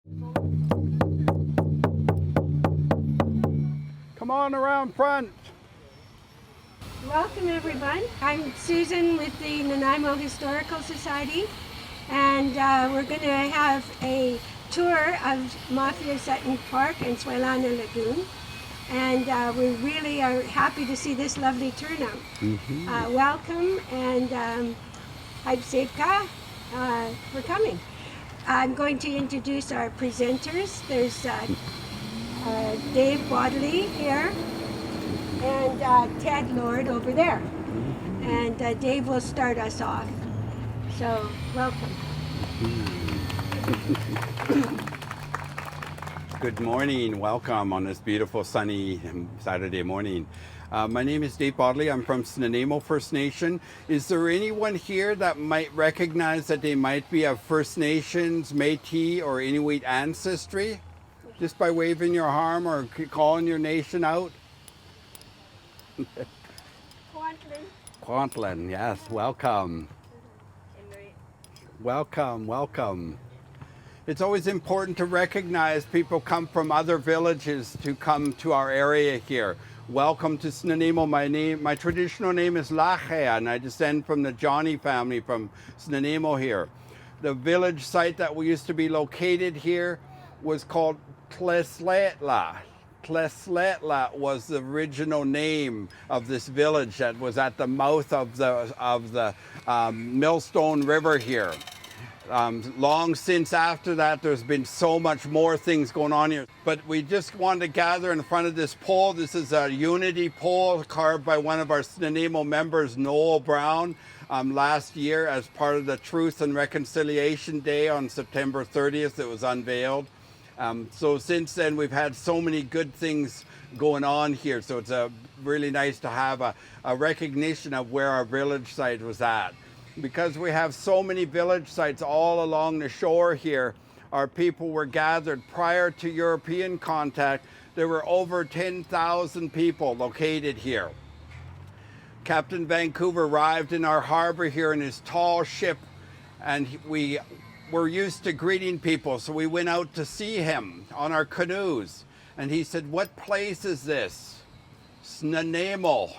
Come on around front. Welcome everyone. I'm Susan with the Nanaimo Historical Society, and we're going to have a tour of Maffeo Sutton Park and Swelana Lagoon, and we really are happy to see this lovely turnout. Welcome, and Hype Sepka for coming. I'm going to introduce our presenters. There's Dave Bodaly here, and Ted Lord over there. And Dave will start us off. So, welcome. Good morning, welcome on this beautiful sunny Saturday morning. My name is Dave Bodaly. I'm from Nanaimo First Nation. Is there anyone here that might recognize that they might be of First Nations, Métis, or Inuit ancestry? Just by waving your arm or calling your nation out? Kwantlen, yes, welcome. Welcome, welcome. It's always important to recognize people come from other villages to come to our area here. Welcome to Snuneymuxw. My traditional name is Lachea, and I descend from the Johnny family from Snuneymuxw here. The village site that we used to be located here was called Tlesletla. Tlesletla was the original name of this village that was at the mouth of the Millstone River here. Long since after that, there's been so much more things going on here. But we just wanted to gather in front of this pole. This is a unity pole carved by one of our Nanaimo members, Noel Brown, last year as part of the Truth and Reconciliation Day on September 30th. It was unveiled. So since then, we've had so many good things going on here. So it's really nice to have a recognition of where our village site was at. Because we have so many village sites all along the shore here, our people were gathered. Prior to European contact, there were over 10,000 people located here. Captain Vancouver arrived in our harbor here in his tall ship, and we were used to greeting people, so we went out to see him on our canoes. And he said, "What place is this?" Snuneymuxw.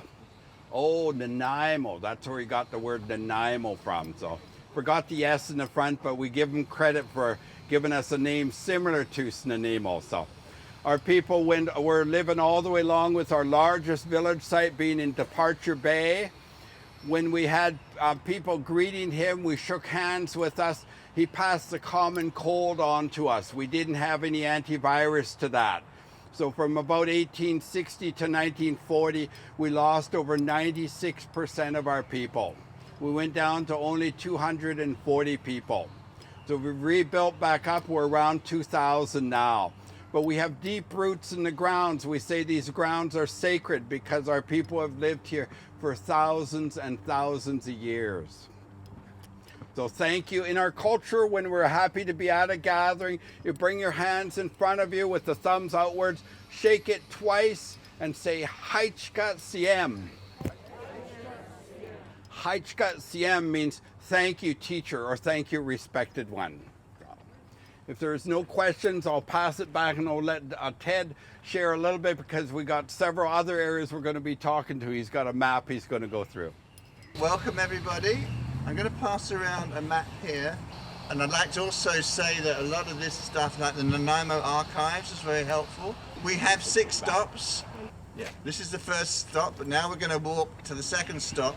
Oh, Nanaimo. That's where he got the word Nanaimo from. So forgot the S in the front, but we give him credit for giving us a name similar to Snuneymuxw. So our people were living all the way along with our largest village site being in Departure Bay. When we had people greeting him, we shook hands with us. He passed the common cold on to us. We didn't have any antivirus to that. So from about 1860 to 1940, we lost over 96% of our people. We went down to only 240 people. So we rebuilt back up. We're around 2,000 now. But we have deep roots in the grounds. We say these grounds are sacred because our people have lived here for thousands and thousands of years. So thank you. In our culture, when we're happy to be at a gathering, you bring your hands in front of you with the thumbs outwards, shake it twice, and say, Haichka Siem. Haichka Siem means thank you, teacher, or thank you, respected one. If there's no questions, I'll pass it back and I'll let Ted share a little bit because we got several other areas we're going to be talking to. He's got a map he's going to go through. Welcome everybody. I'm going to pass around a map here, and I'd like to also say that a lot of this stuff, like the Nanaimo archives, is very helpful. We have 6 stops. Yeah. This is the first stop, but now we're going to walk to the second stop.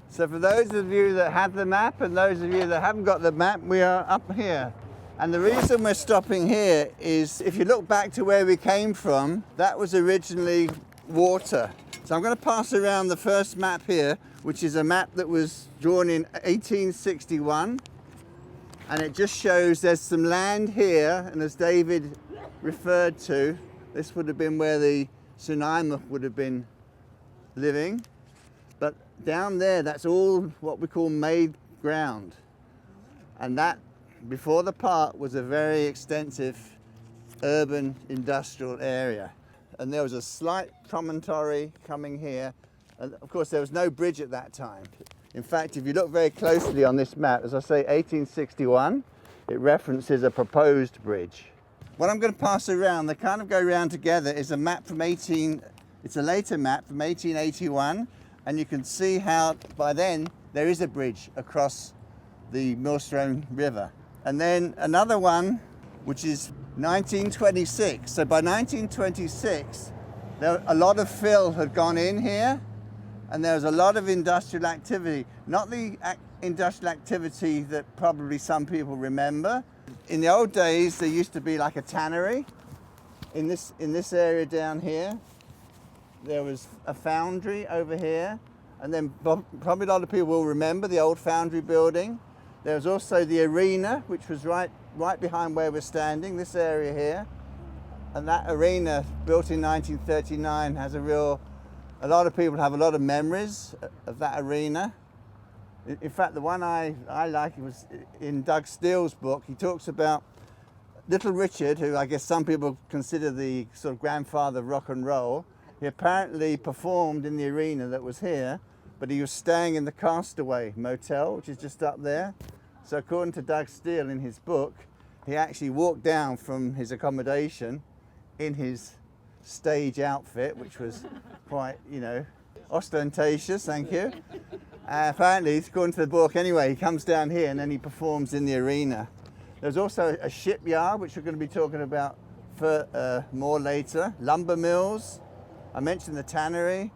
So for those of you that have the map and those of you that haven't got the map, we are up here. And the reason we're stopping here is if you look back to where we came from, that was originally water. So I'm going to pass around the first map here, which is a map that was drawn in 1861. And it just shows there's some land here, and as David referred to, this would have been where the Snuneymuxw would have been living. But down there, that's all what we call made ground. And that, before the park, was a very extensive urban industrial area. And there was a slight promontory coming here. And of course, there was no bridge at that time. In fact, if you look very closely on this map, as I say, 1861, it references a proposed bridge. What I'm going to pass around, they kind of go around together, is a map from it's a later map from 1881, and you can see how by then there is a bridge across the Millstone River. And then another one, which is 1926. So by 1926, a lot of fill had gone in here, and there was a lot of industrial activity. Not the industrial activity that probably some people remember. In the old days, there used to be like a tannery in this area down here. There was a foundry over here, and then probably a lot of people will remember the old foundry building. There was also the arena, which was right behind where we're standing, this area here. And that arena, built in 1939, has a lot of people have a lot of memories of that arena. In fact, the one I like was in Doug Steele's book. He talks about Little Richard, who I guess some people consider the sort of grandfather of rock and roll. He apparently performed in the arena that was here, but he was staying in the Castaway Motel, which is just up there. So according to Doug Steele in his book, he actually walked down from his accommodation in his stage outfit, which was quite, ostentatious, thank you. Apparently, according to the book anyway, he comes down here and then he performs in the arena. There's also a shipyard, which we're going to be talking about for more later. Lumber mills. I mentioned the tannery.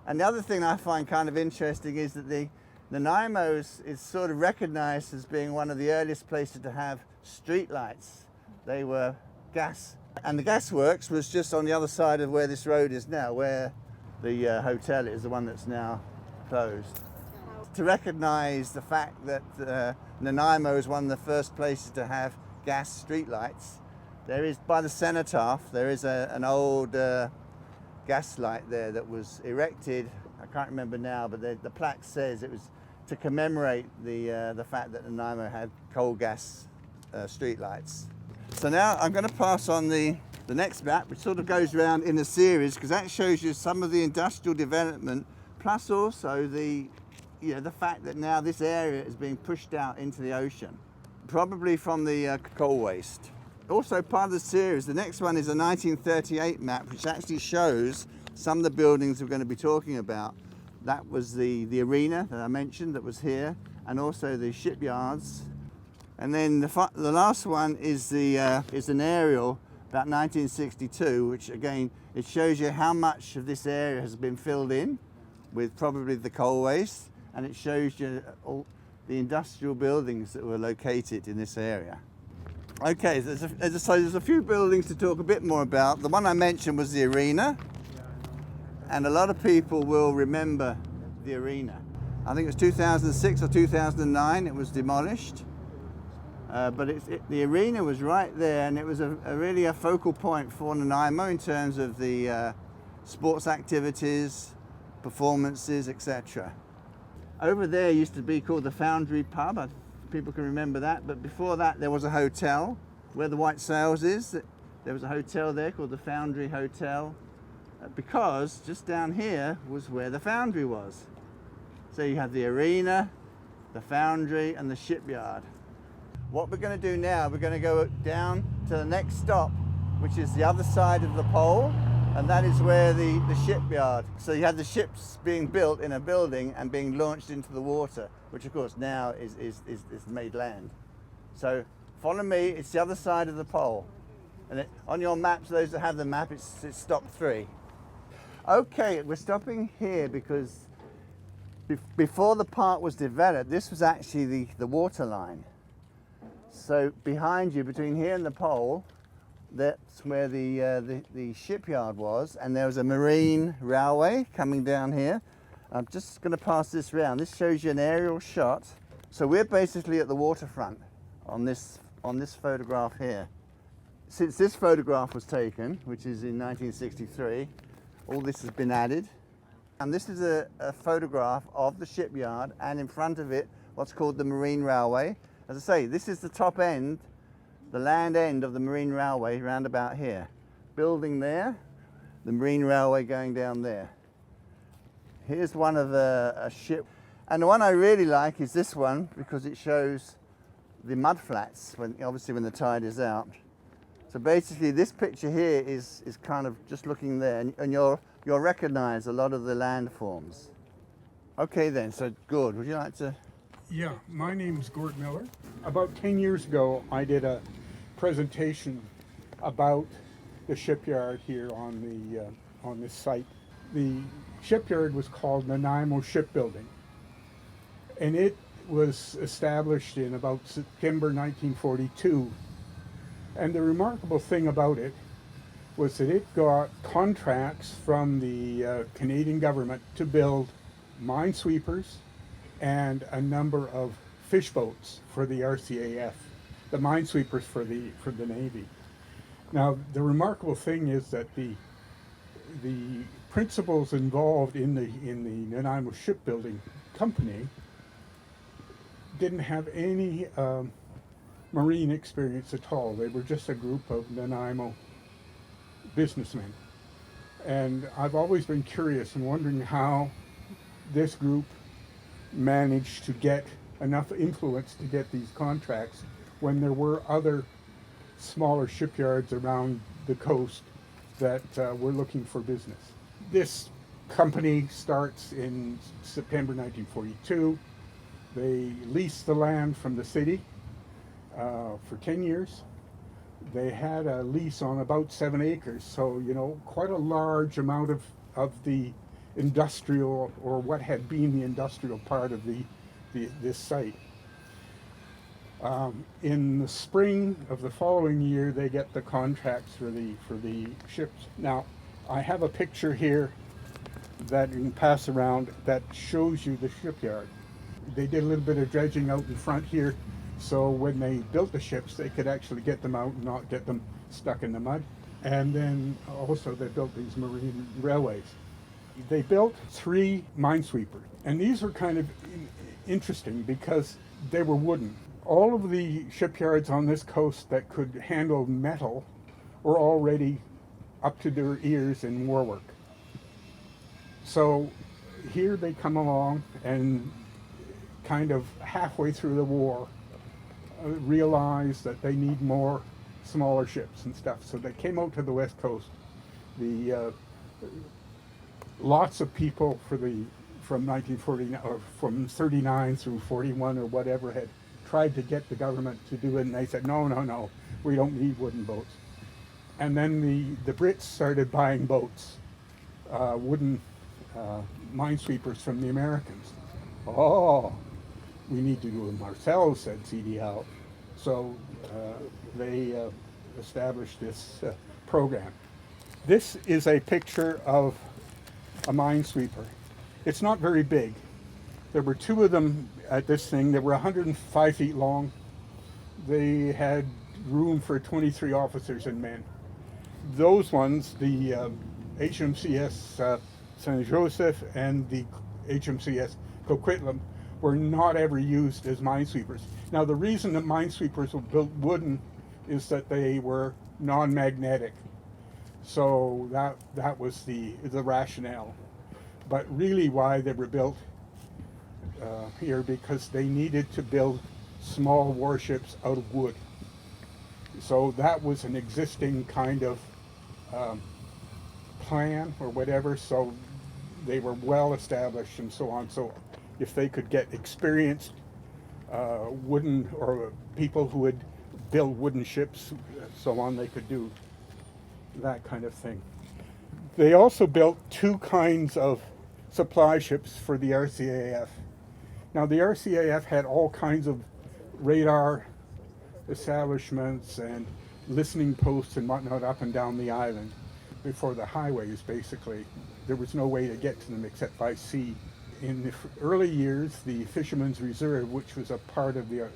And the other thing I find kind of interesting is that the Nanaimo is sort of recognized as being one of the earliest places to have street lights. They were gas. And the gasworks was just on the other side of where this road is now, where the hotel is, the one that's now closed. To recognize the fact that Nanaimo is one of the first places to have gas street lights, there is, by the cenotaph, there is an old gas light there that was erected. I can't remember now, but the plaque says it was to commemorate the fact that Nanaimo had coal gas street lights. So now I'm going to pass on the next map, which sort of goes around in a series, because that shows you some of the industrial development, plus also the fact that now this area is being pushed out into the ocean, probably from the coal waste. Also part of the series, the next one is a 1938 map, which actually shows some of the buildings we're going to be talking about. That was the arena that I mentioned that was here, and also the shipyards. And then the last one is an aerial about 1962, which again, it shows you how much of this area has been filled in with probably the coal waste, and it shows you all the industrial buildings that were located in this area. Okay, so there's a few buildings to talk a bit more about. The one I mentioned was the arena, and a lot of people will remember the arena. I think it was 2006 or 2009 it was demolished. But the arena was right there, and it was really a focal point for Nanaimo in terms of the sports activities, performances, etc. Over there used to be called the Foundry Pub. People can remember that. But before that, there was a hotel where the White Sails is. There was a hotel there called the Foundry Hotel, because just down here was where the foundry was. So you have the arena, the foundry, and the shipyard. What we're going to do now, we're going to go down to the next stop, which is the other side of the pole, and that is where the shipyard. So you have the ships being built in a building and being launched into the water, which of course now is made land. So follow me, it's the other side of the pole. And on your maps, those that have the map, it's stop 3. Okay, we're stopping here because before the park was developed, this was actually the water line. So behind you, between here and the pole, that's where the shipyard was, and there was a marine railway coming down here. I'm just going to pass this round. This shows you an aerial shot. So we're basically at the waterfront on this photograph here. Since this photograph was taken, which is in 1963, all this has been added. And this is a photograph of the shipyard, and in front of it, what's called the marine railway. As I say, this is the top end, the land end of the marine railway, round about here. Building there, the marine railway going down there. Here's one of a ship. And the one I really like is this one, because it shows the mud flats, obviously when the tide is out. So basically this picture here is kind of just looking there, and you'll recognize a lot of the landforms. Okay then, so Gord, would you like to? Yeah, my name's Gord Miller. About 10 years ago, I did a presentation about the shipyard here on this site. The shipyard was called Nanaimo Shipbuilding, and it was established in about September 1942. And the remarkable thing about it was that it got contracts from the Canadian government to build minesweepers and a number of fish boats for the RCAF, the minesweepers for the Navy. Now, the remarkable thing is that the principals involved in the Nanaimo Shipbuilding Company didn't have any marine experience at all. They were just a group of Nanaimo businessmen. And I've always been curious and wondering how this group managed to get enough influence to get these contracts when there were other smaller shipyards around the coast that were looking for business. This company starts in September 1942. They leased the land from the city for 10 years. They had a lease on about 7 acres, so quite a large amount of the industrial, or what had been the industrial part of this site. In the spring of the following year, they get the contracts for the ships. Now, I have a picture here that you can pass around that shows you the shipyard. They did a little bit of dredging out in front here, so when they built the ships, they could actually get them out and not get them stuck in the mud. And then also they built these marine railways. They built 3 minesweepers, and these were kind of interesting because they were wooden. All of the shipyards on this coast that could handle metal were already up to their ears in war work. So here they come along and kind of halfway through the war realize that they need more smaller ships and stuff. So they came out to the west coast. Lots of people from 1949 or from 39 through 41 or whatever had tried to get the government to do it, and they said no, we don't need wooden boats. And then the Brits started buying boats, wooden minesweepers from the Americans. Oh, we need to do them ourselves, said C.D. Howe. So they established this program. This is a picture of a minesweeper. It's not very big. There were 2 of them at this thing. They were 105 feet long. They had room for 23 officers and men. Those ones, the HMCS St. Joseph and the HMCS Coquitlam, were not ever used as minesweepers. Now, the reason that minesweepers were built wooden is that they were non-magnetic. So that was the rationale. But really why they were built here, because they needed to build small warships out of wood. So that was an existing kind of plan or whatever, so they were well established and so on. So if they could get experienced wooden, or people who would build wooden ships, so on, they could do that kind of thing. They also built 2 kinds of supply ships for the RCAF. Now, the RCAF had all kinds of radar establishments and listening posts and whatnot up and down the island before the highways, basically. There was no way to get to them except by sea. In the early years, the Fishermen's Reserve, which was a part of the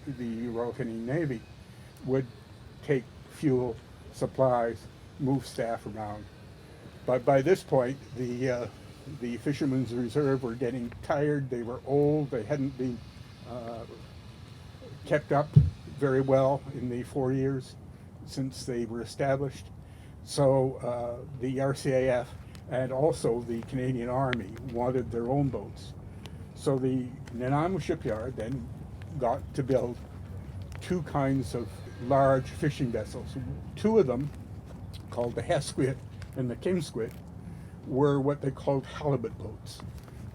Royal Canadian Navy, would take fuel, supplies, move staff around. But by this point, the Fishermen's Reserve were getting tired. They were old. They hadn't been kept up very well in the 4 years since they were established. So the RCAF and also the Canadian Army wanted their own boats. So the Nanaimo shipyard then got to build two kinds of large fishing vessels. Two of them, called the Hesquit and the Kimsquit, were what they called halibut boats.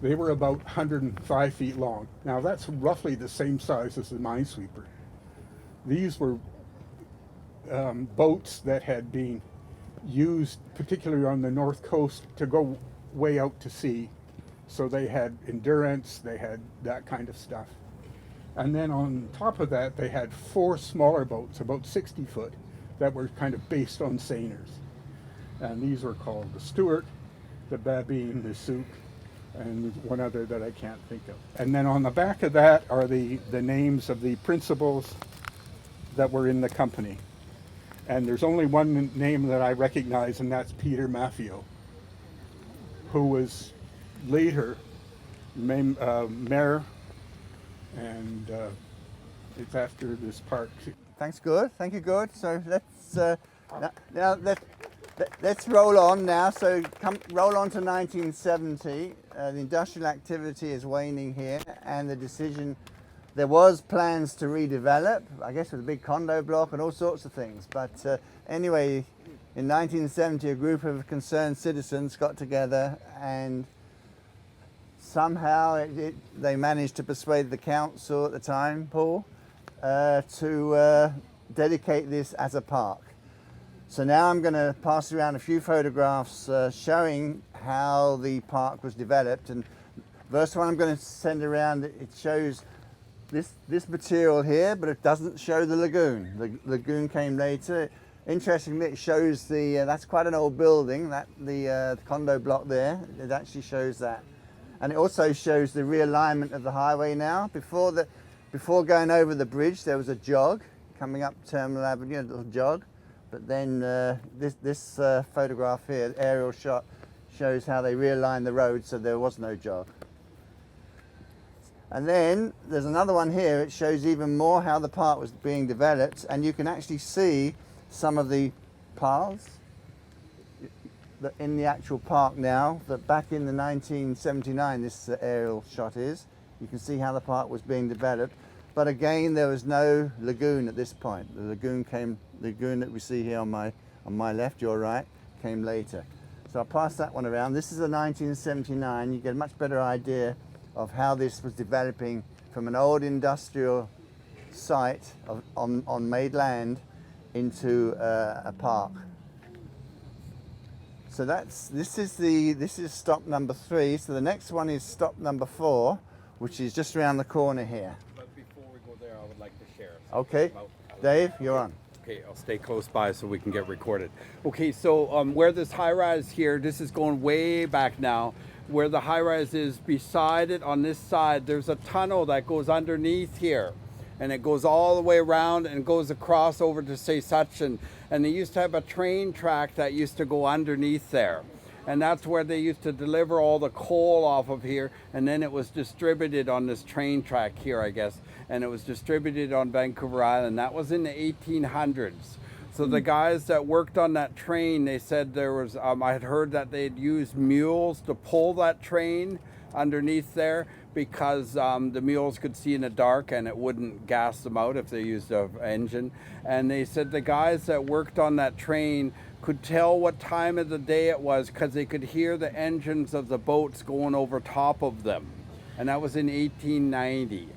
They were about 105 feet long. Now that's roughly the same size as the Minesweeper. These were boats that had been used, particularly on the north coast, to go way out to sea. So they had endurance, they had that kind of stuff. And then on top of that, they had four smaller boats, about 60 foot, that were kind of based on seiners. And these were called the Stuart, the Babine, the Souk, and one other that I can't think of. And then on the back of that are the names of the principals that were in the company. And there's only one name that I recognize, and that's Peter Maffeo, who was later mayor, and it's after this park. Thanks, Good. Thank you, Good. So let's roll on now. So roll on to 1970. The industrial activity is waning here, and the decision. There was plans to redevelop, I guess, with a big condo block and all sorts of things. But anyway, in 1970, a group of concerned citizens got together, and somehow they managed to persuade the council at the time, Paul, to dedicate this as a park. So now I'm going to pass around a few photographs showing how the park was developed. And first one I'm going to send around, it shows this material here, but it doesn't show the lagoon. The lagoon came later. Interestingly, it shows that's quite an old building, the condo block there. It actually shows that. And it also shows the realignment of the highway now. Before going over the bridge, there was a jog coming up Terminal Avenue, a little jog. But then this photograph here, aerial shot, shows how they realigned the road so there was no jog. And then there's another one here. It shows even more how the park was being developed, and you can actually see some of the paths in the actual park now. That back in the 1979, this aerial shot is. You can see how the park was being developed, but again there was no lagoon at this point. The lagoon that we see here on my left, your right, came later. So I'll pass that one around. This is a 1979. You get a much better idea of how this was developing from an old industrial site on made land into a park. So this is stop number 3. So the next one is stop number 4, which is just around the corner here. But before we go there, I would like to share. Okay, Dave, you're on. Okay, I'll stay close by so we can get recorded. Okay, so where this high-rise here, this is going way back now. Where the high-rise is, beside it on this side, there's a tunnel that goes underneath here. And it goes all the way around and goes across over to say Sutton. And they used to have a train track that used to go underneath there. And that's where they used to deliver all the coal off of here. And then it was distributed on this train track here, I guess. And it was distributed on Vancouver Island. That was in the 1800s. So the guys that worked on that train, they said there was, I had heard that they'd use mules to pull that train underneath there because the mules could see in the dark and it wouldn't gas them out if they used an engine. And they said the guys that worked on that train could tell what time of the day it was because they could hear the engines of the boats going over top of them. And that was in 1890.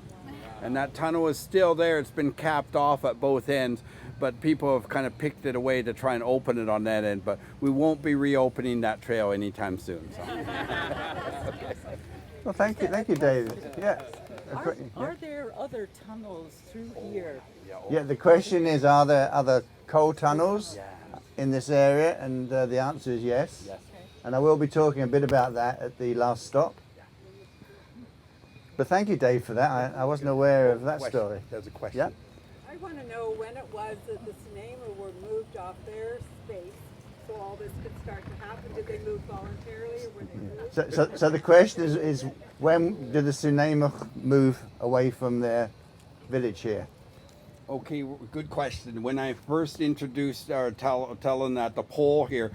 And that tunnel is still there. It's been capped off at both ends, but people have kind of picked it away to try and open it on that end. But we won't be reopening that trail anytime soon. So. Okay. Well, thank you, David. Yeah. Are there other tunnels through here? Yeah. The question is, are there other coal tunnels in this area? And the answer is yes. Yes. And I will be talking a bit about that at the last stop. But thank you, Dave, for that. I wasn't aware of that story. There's a question. Yeah. I want to know when it was that the Snuneymuxw were moved off their space so all this could start to happen. Did they move voluntarily or were they moved? So the question is when did the Snuneymuxw move away from their village here? Okay, good question. When I first introduced or telling that the poll here,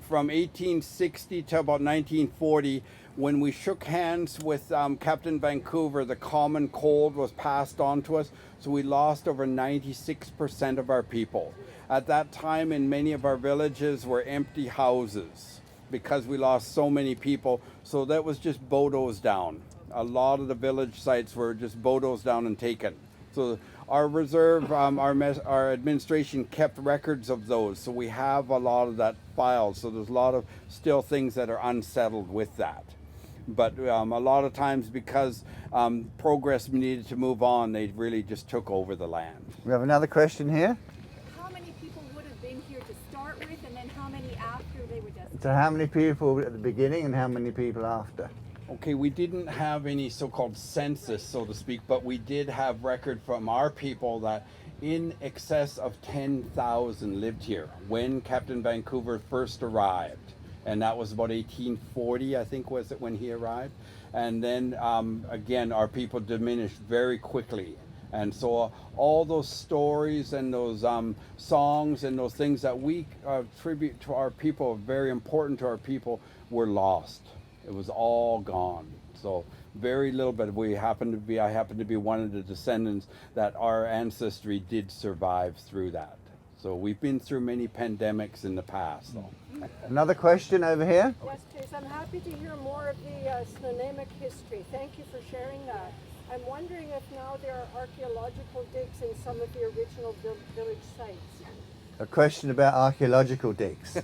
from 1860 to about 1940, when we shook hands with Captain Vancouver, the common cold was passed on to us, so we lost over 96% of our people. At that time, in many of our villages were empty houses because we lost so many people, so that was just bulldozed down. A lot of the village sites were just bulldozed down and taken. So our reserve, our administration kept records of those, so we have a lot of that file. So there's a lot of still things that are unsettled with that. But a lot of times, because progress needed to move on, they really just took over the land. We have another question here. How many people would have been here to start with, and then how many after they were just? So how many people at the beginning and how many people after? Okay, we didn't have any so-called census, so to speak, but we did have record from our people that in excess of 10,000 lived here when Captain Vancouver first arrived. And that was about 1840, I think, was it, when he arrived. And then, again, our people diminished very quickly. And so all those stories and those songs and those things that we attribute to our people, very important to our people, were lost. It was all gone. So very little bit. I happen to be one of the descendants that our ancestry did survive through that. So we've been through many pandemics in the past. So. Another question over here. Yes, please. I'm happy to hear more of the Snuneymuxw history. Thank you for sharing that. I'm wondering if now there are archaeological digs in some of the original village sites. A question about archaeological digs.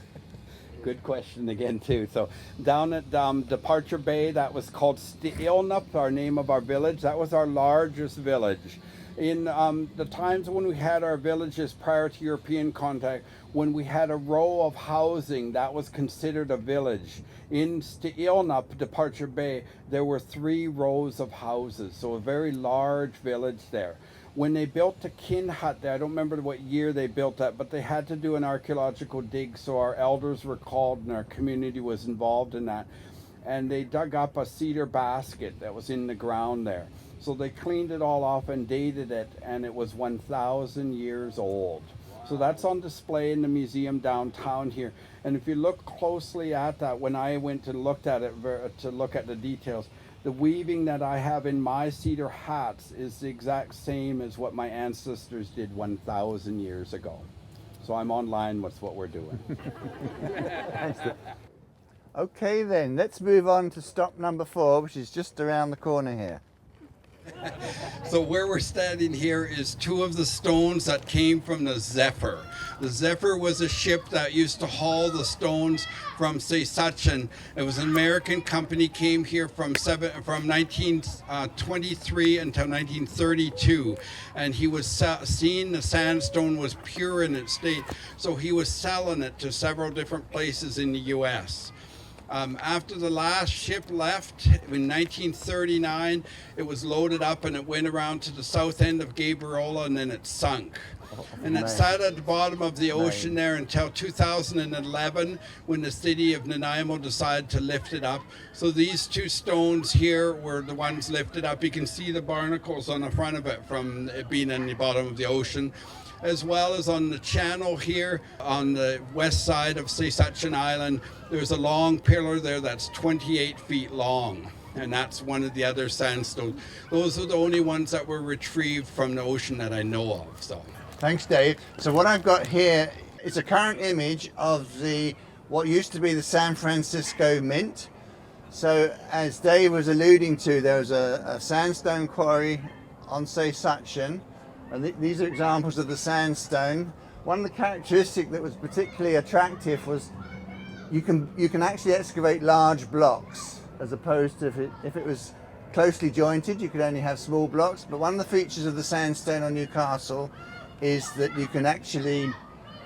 Good question again too. So down at Departure Bay, that was called Snuneymuxw, our name of our village. That was our largest village. In the times when we had our villages prior to European contact, when we had a row of housing, that was considered a village. In Snuneymuxw, Departure Bay, there were 3 rows of houses, so a very large village there. When they built the kin hut there, I don't remember what year they built that, but they had to do an archaeological dig, so our elders were called and our community was involved in that. And they dug up a cedar basket that was in the ground there. So they cleaned it all off and dated it, and it was 1,000 years old. So that's on display in the museum downtown here. And if you look closely at that, when I went and looked at it to look at the details, the weaving that I have in my cedar hats is the exact same as what my ancestors did 1,000 years ago. So I'm online with what we're doing. Okay then, let's move on to stop number 4, which is just around the corner here. So where we're standing here is 2 of the stones that came from the Zephyr. The Zephyr was a ship that used to haul the stones from Sutton. It was an American company, came here from 1923 until 1932, and he was seeing the sandstone was pure in its state, so he was selling it to several different places in the U.S. After the last ship left in 1939, it was loaded up and it went around to the south end of Gabriola and then it sunk. And it sat at the bottom of the ocean there until 2011 when the city of Nanaimo decided to lift it up. So these 2 stones here were the ones lifted up. You can see the barnacles on the front of it from it being in the bottom of the ocean, as well as on the channel here on the west side of Sutton Island. There's a long pillar there that's 28 feet long, and that's one of the other sandstones. Those are the only ones that were retrieved from the ocean that I know of. So, thanks, Dave. So what I've got here is a current image of what used to be the San Francisco Mint. So as Dave was alluding to, there was a sandstone quarry on Sutton. And these are examples of the sandstone. One of the characteristics that was particularly attractive was you can actually excavate large blocks, as opposed to if it was closely jointed, you could only have small blocks. But one of the features of the sandstone on Newcastle is that you can actually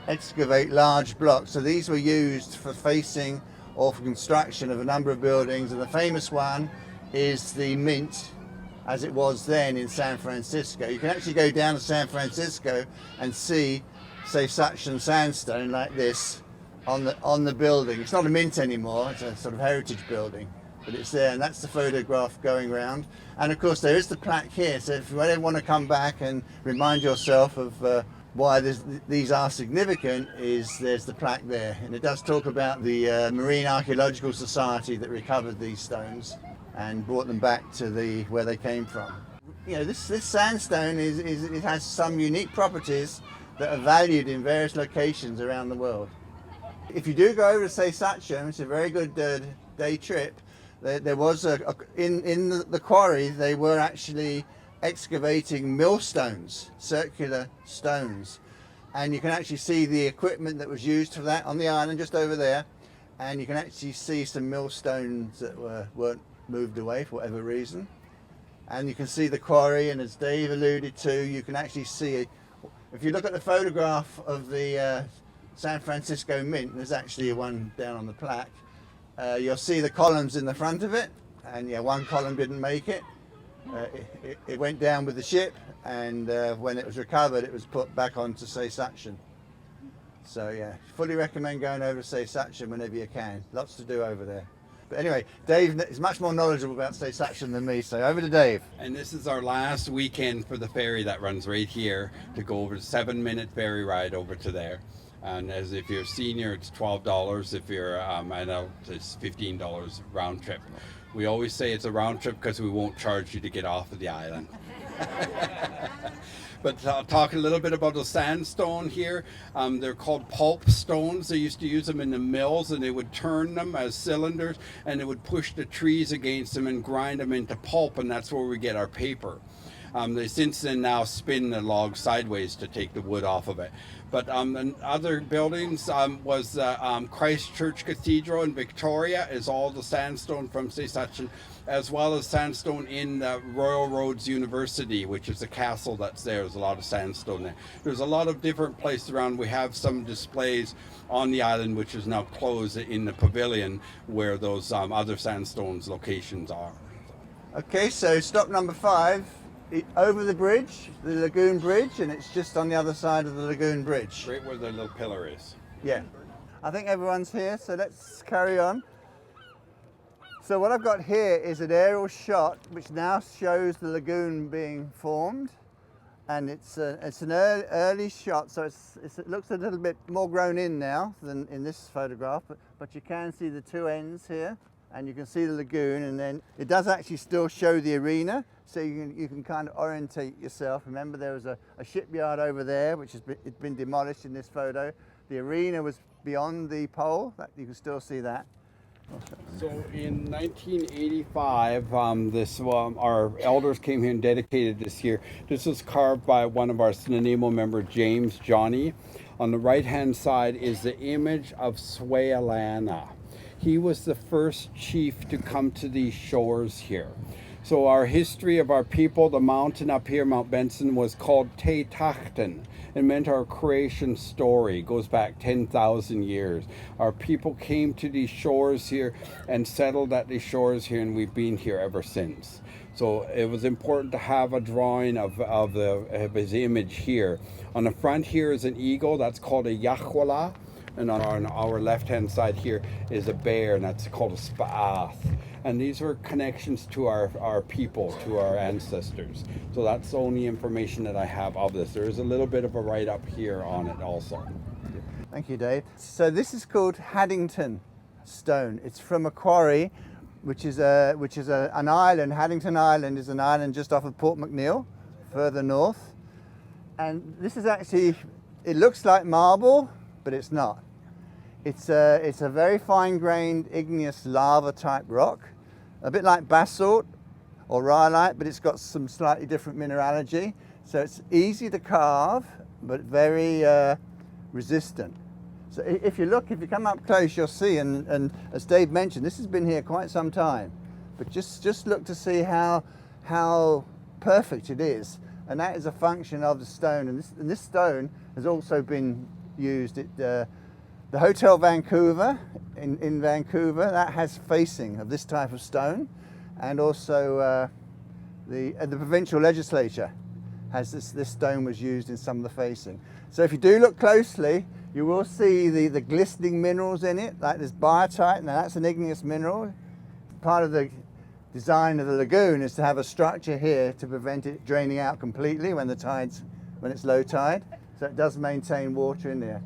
excavate large blocks. So these were used for facing or for construction of a number of buildings, and the famous one is the Mint, as it was then in San Francisco. You can actually go down to San Francisco and see, say, Sutton sandstone like this on the building. It's not a mint anymore, it's a sort of heritage building, but it's there, and that's the photograph going around. And of course there is the plaque here, so if you ever want to come back and remind yourself of why these are significant is there's the plaque there, and it does talk about the Marine Archaeological Society that recovered these stones and brought them back to where they came from. You know, this sandstone it has some unique properties that are valued in various locations around the world. If you do go over to say Sutton, it's a very good day trip. There was in the quarry they were actually excavating millstones, circular stones, and you can actually see the equipment that was used for that on the island just over there, and you can actually see some millstones that weren't moved away for whatever reason, and you can see the quarry, and as Dave alluded to, you can actually see, if you look at the photograph of the San Francisco Mint, there's actually one down on the plaque, you'll see the columns in the front of it, and yeah, one column didn't make it. It went down with the ship, and when it was recovered, it was put back onto Say Sutton. So yeah, fully recommend going over to Say Sutton whenever you can. Lots to do over there. But anyway, Dave is much more knowledgeable about Say Sutton than me, so over to Dave. And this is our last weekend for the ferry that runs right here to go over the 7-minute ferry ride over to there. And as if you're a senior, it's $12. If you're adult, it's $15 round trip. We always say it's a round trip because we won't charge you to get off of the island. But talk a little bit about the sandstone here. They're called pulp stones. They used to use them in the mills, and they would turn them as cylinders, and they would push the trees against them and grind them into pulp, and that's where we get our paper. They since then now spin the log sideways to take the wood off of it. But and other buildings was Christ Church Cathedral in Victoria is all the sandstone from Say Sutton, as well as sandstone in Royal Roads University, which is a castle that's there. There's a lot of sandstone there. There's a lot of different places around. We have some displays on the island, which is now closed, in the pavilion where those other sandstones locations are. Okay, so stop number 5. Over the bridge, the lagoon bridge, and it's just on the other side of the lagoon bridge. Right where the little pillar is. Yeah. I think everyone's here, so let's carry on. So what I've got here is an aerial shot which now shows the lagoon being formed, and it's an early shot, so it looks a little bit more grown in now than in this photograph, but you can see the two ends here, and you can see the lagoon, and then it does actually still show the arena, so you can kind of orientate yourself. Remember, there was a shipyard over there, which it's been demolished in this photo. The arena was beyond the pole, you can still see that. So in 1985, our elders came here and dedicated this here. This was carved by one of our Snuneymuxw member, James Johnny. On the right-hand side is the image of Swalana. He was the first chief to come to these shores here. So our history of our people, the mountain up here, Mount Benson, was called Te Tachten. It meant our creation story. It goes back 10,000 years. Our people came to these shores here and settled at these shores here, and we've been here ever since. So it was important to have a drawing of his image here. On the front here is an eagle, that's called a Yahwala. And on our left-hand side here is a bear, and that's called a Spaath. And these were connections to our people, to our ancestors. So that's the only information that I have of this. There is a little bit of a write-up here on it also. Thank you, Dave. So this is called Haddington Stone. It's from a quarry, which is an island. Haddington Island is an island just off of Port McNeill, further north. And this is actually, it looks like marble, but it's not. It's a very fine-grained igneous lava-type rock, a bit like basalt or rhyolite, but it's got some slightly different mineralogy. So it's easy to carve, but very resistant. So if you come up close, you'll see, and as Dave mentioned, this has been here quite some time. But just look to see how perfect it is, and that is a function of the stone. And this stone has also been used at the Hotel Vancouver in Vancouver. That has facing of this type of stone, and also the provincial legislature has this stone was used in some of the facing. So if you do look closely, you will see the glistening minerals in it, like this biotite. Now that's an igneous mineral. Part of the design of the lagoon is to have a structure here to prevent it draining out completely when it's low tide. So it does maintain water in there.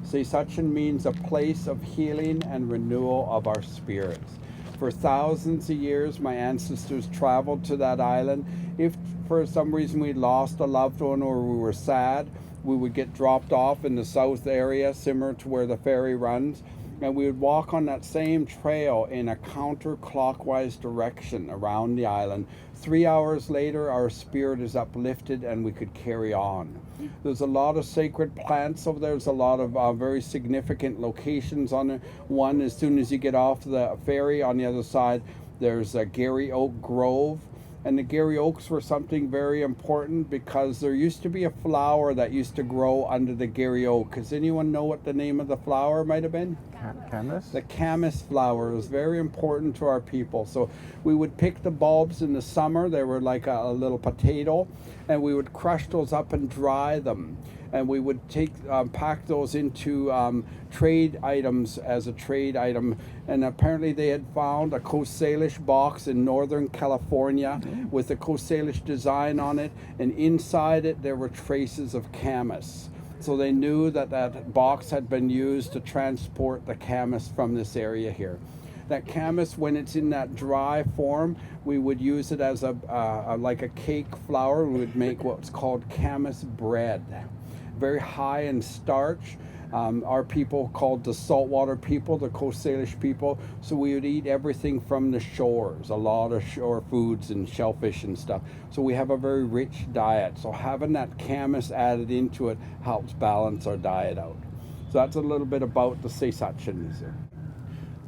Sutton means a place of healing and renewal of our spirits. For thousands of years, my ancestors traveled to that island. If for some reason we lost a loved one or we were sad, we would get dropped off in the south area, similar to where the ferry runs, and we would walk on that same trail in a counterclockwise direction around the island. 3 hours later, our spirit is uplifted and we could carry on. There's a lot of sacred plants over there. There's a lot of very significant locations on it. One, as soon as you get off the ferry on the other side, there's a Gary Oak Grove. And the Gary Oaks were something very important because there used to be a flower that used to grow under the Gary Oak. Does anyone know what the name of the flower might have been? Camas? The camas flower was very important to our people. So we would pick the bulbs in the summer. They were like a little potato, and we would crush those up and dry them. And we would pack those into trade items as a trade item. And apparently they had found a Coast Salish box in Northern California with a Coast Salish design on it. And inside it, there were traces of camas. So they knew that that box had been used to transport the camas from this area here. That camas, when it's in that dry form, we would use it as like a cake flour. We would make what's called camas bread. Very high in starch. Our people called the saltwater people, the Coast Salish people, so we would eat everything from the shores, a lot of shore foods and shellfish and stuff. So we have a very rich diet. So having that camas added into it helps balance our diet out. So that's a little bit about the Sutton.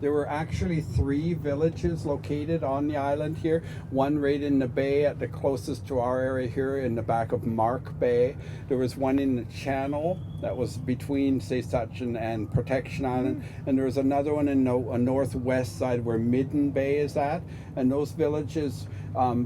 There were actually 3 villages located on the island here. One right in the bay at the closest to our area here in the back of Mark Bay. There was one in the channel that was between Sutton and Protection Island. And there was another one in the northwest side where Midden Bay is at. And those villages,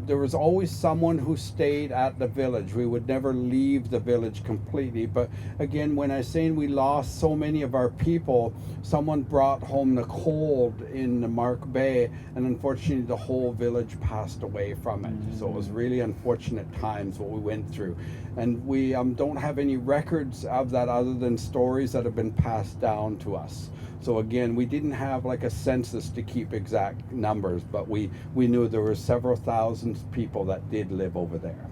there was always someone who stayed at the village. We would never leave the village completely. But again, when I say we lost so many of our people, someone brought home the cold in the Mark Bay, and unfortunately the whole village passed away from it. So it was really unfortunate times what we went through. And we don't have any records of that other than stories that have been passed down to us. So again, we didn't have like a census to keep exact numbers, but we knew there were several thousand people that did live over there.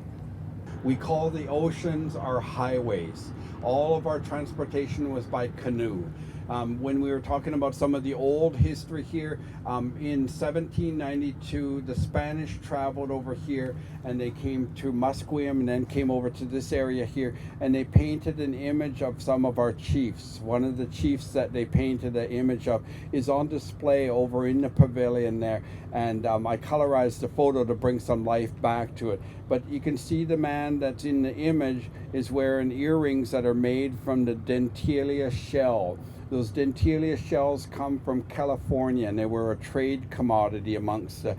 We call the oceans our highways. All of our transportation was by canoe. When we were talking about some of the old history here, in 1792, the Spanish traveled over here and they came to Musqueam and then came over to this area here, and they painted an image of some of our chiefs. One of the chiefs that they painted an image of is on display over in the pavilion there, and I colorized the photo to bring some life back to it. But you can see the man that's in the image is wearing earrings that are made from the dentalia shell. Those dentalia shells come from California, and they were a trade commodity amongst the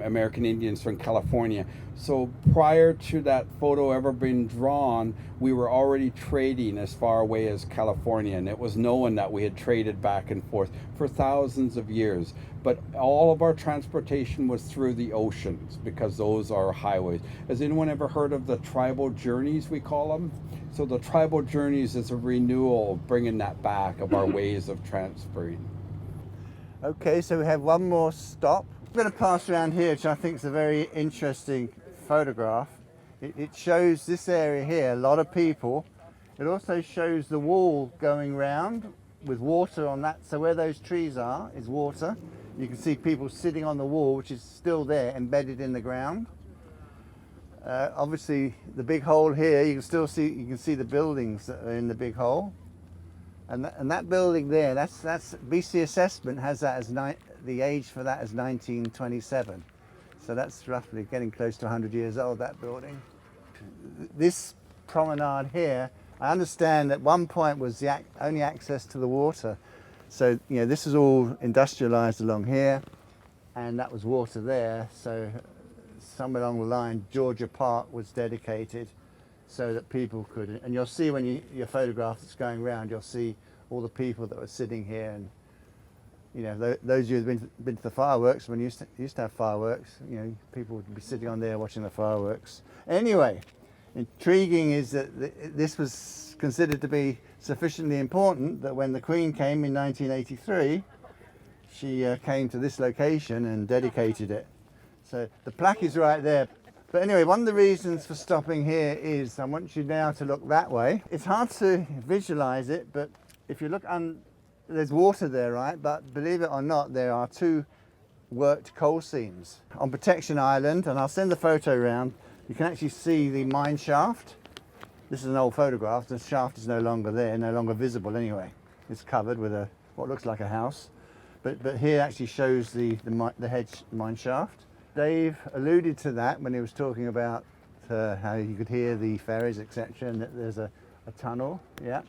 American Indians from California. So prior to that photo ever being drawn, we were already trading as far away as California, and it was known that we had traded back and forth for thousands of years. But all of our transportation was through the oceans because those are highways. Has anyone ever heard of the tribal journeys, we call them? So the tribal journeys is a renewal, bringing that back of our ways of transferring. Okay, so we have one more stop. I'm going to pass around here, which I think is a very interesting photograph. It shows this area here, a lot of people. It also shows the wall going round with water on that. So where those trees are is water. You can see people sitting on the wall, which is still there, embedded in the ground. Obviously, the big hole here, you can see the buildings that are in the big hole. And that building there, that's BC Assessment has that as the age for that is 1927. So that's roughly getting close to 100 years old, that building. This promenade here, I understand at one point was the only access to the water. So, you know, this is all industrialized along here, and that was water there. So somewhere along the line, Georgia Park was dedicated so that people could, and you'll see when your photograph that's going around, you'll see all the people that were sitting here. And you know, those of you who've been to the fireworks, when you used to have fireworks, you know, people would be sitting on there watching the fireworks. Anyway, Intriguing is that this was considered to be sufficiently important that when the Queen came in 1983, she came to this location and dedicated it. So the plaque is right there. But anyway, one of the reasons for stopping here is I want you now to look that way. It's hard to visualize it, but if you look, there's water there, right? But believe it or not, there are 2 worked coal seams on Protection Island, and I'll send the photo around. You can actually see the mine shaft. This is an old photograph. The shaft is no longer there, no longer visible anyway. It's covered with what looks like a house. But here actually shows the mine shaft. Dave alluded to that when he was talking about how you could hear the ferries, etc., and that there's a tunnel. Yeah.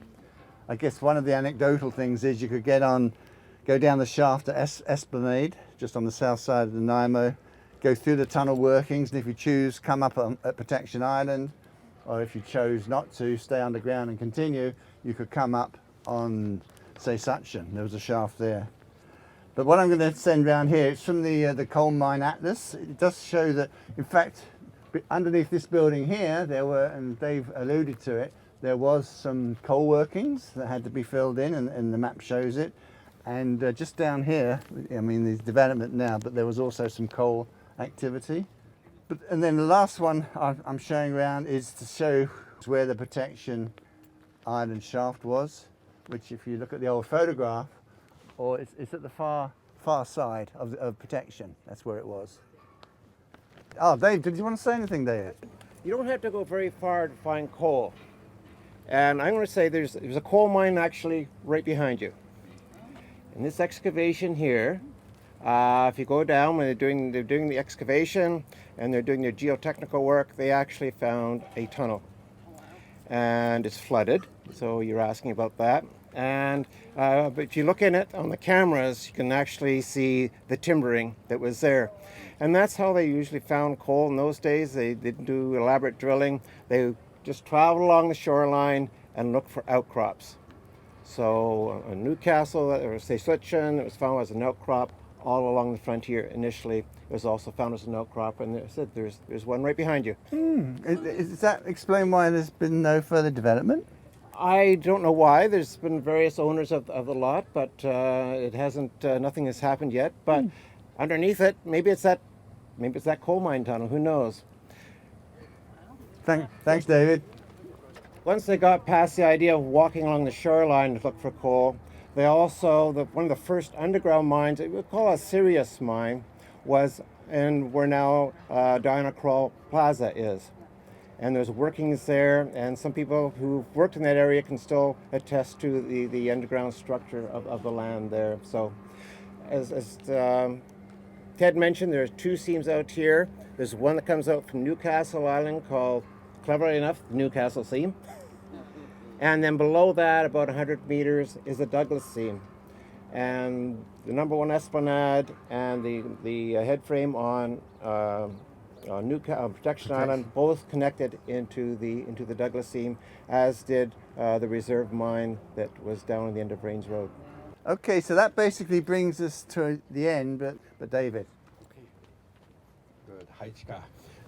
I guess one of the anecdotal things is you could go down the shaft at Esplanade, just on the south side of the Nanaimo, go through the tunnel workings, and if you choose, come up at Protection Island, or if you chose not to, stay underground and continue, you could come up on, say, Sutton. There was a shaft there. But what I'm going to send round here, it's from the Coal Mine Atlas. It does show that, in fact, underneath this building here, there were, and Dave alluded to it, there was some coal workings that had to be filled in, and the map shows it. And just down here, I mean, there's development now, but there was also some coal activity. And then the last one I'm showing around is to show where the Protection Island shaft was, which if you look at the old photograph, or it's at the far side of Protection. That's where it was. Oh, Dave, did you want to say anything, David? You don't have to go very far to find coal. And I'm going to say there's a coal mine actually right behind you. In this excavation here, if you go down when they're doing the excavation and they're doing their geotechnical work, they actually found a tunnel. And it's flooded, so you're asking about that. And but if you look in it on the cameras, you can actually see the timbering that was there. And that's how they usually found coal in those days. They didn't do elaborate drilling. They just traveled along the shoreline and looked for outcrops. So Newcastle, or say Sutton, it was found as an outcrop all along the frontier initially. It was also found as an outcrop, and I said there's one right behind you. Does that explain why there's been no further development? I don't know why. There's been various owners of the lot, but it hasn't. Nothing has happened yet. But underneath it, maybe it's that coal mine tunnel. Who knows? Thanks, David. Once they got past the idea of walking along the shoreline to look for coal, they also one of the first underground mines, we call a Sirius mine, was in where now Diana Krall Plaza is. And there's workings there, and some people who've worked in that area can still attest to the underground structure of the land there. So, as Ted mentioned, there's 2 seams out here. There's one that comes out from Newcastle Island called, cleverly enough, the Newcastle Seam. And then below that, about 100 meters, is the Douglas Seam. And the number 1 esplanade and the head frame on Protection Island both connected into the Douglas Seam, as did the reserve mine that was down on the end of Rains Road. Okay, so that basically brings us to the end, but David. Okay. Good. Heichka.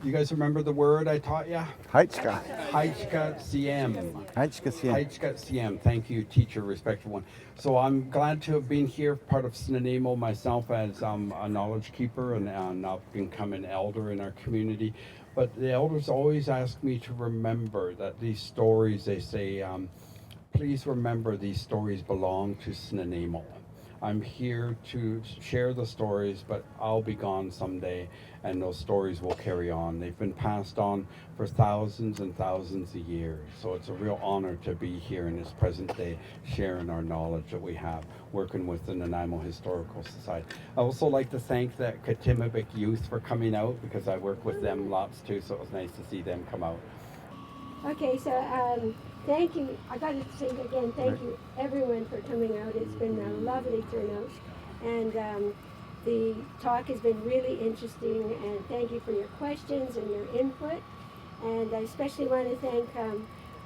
You guys remember the word I taught you? Heichka. Heichka Siem. Heichka Siem. Heichka Siem. Thank you, teacher, respectful one. So I'm glad to have been here, part of Snuneymuxw myself as a knowledge keeper and now become an elder in our community. But the elders always ask me to remember that these stories, they say, please remember these stories belong to Snuneymuxw. I'm here to share the stories, but I'll be gone someday, and those stories will carry on. They've been passed on for thousands and thousands of years, so it's a real honor to be here in this present day, sharing our knowledge that we have, working with the Nanaimo Historical Society. I also like to thank the Katimavik youth for coming out, because I work with them lots too, so it was nice to see them come out. Okay, so thank you. I got to say again, thank you everyone for coming out. It's been a lovely turnout, and the talk has been really interesting, and thank you for your questions and your input. And I especially want to thank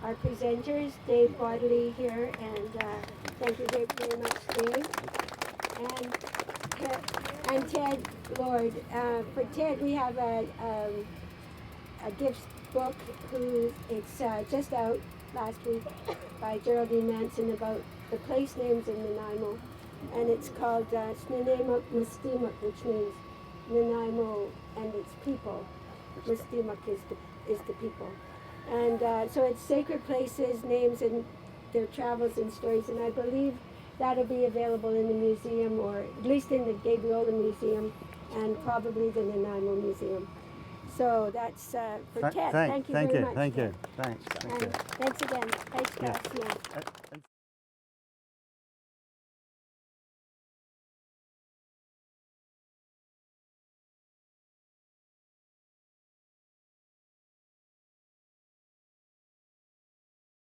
our presenters, Dave Bodaly here, and thank you very much, Dave. And Ted Lord. For Ted, we have a gift book. It's just out last week by Geraldine Manson about the place names in Nanaimo, and it's called Snuneymuxw, which means Nanaimo and its people. Mustimuck is the people, and so it's sacred places, names, and their travels and stories, and I believe that'll be available in the museum, or at least in the Gabriola Museum, and probably the Nanaimo Museum. So that's for Ted. Thank you very much. Thank you. Thanks. And thanks again. Thanks, Gus. Yeah.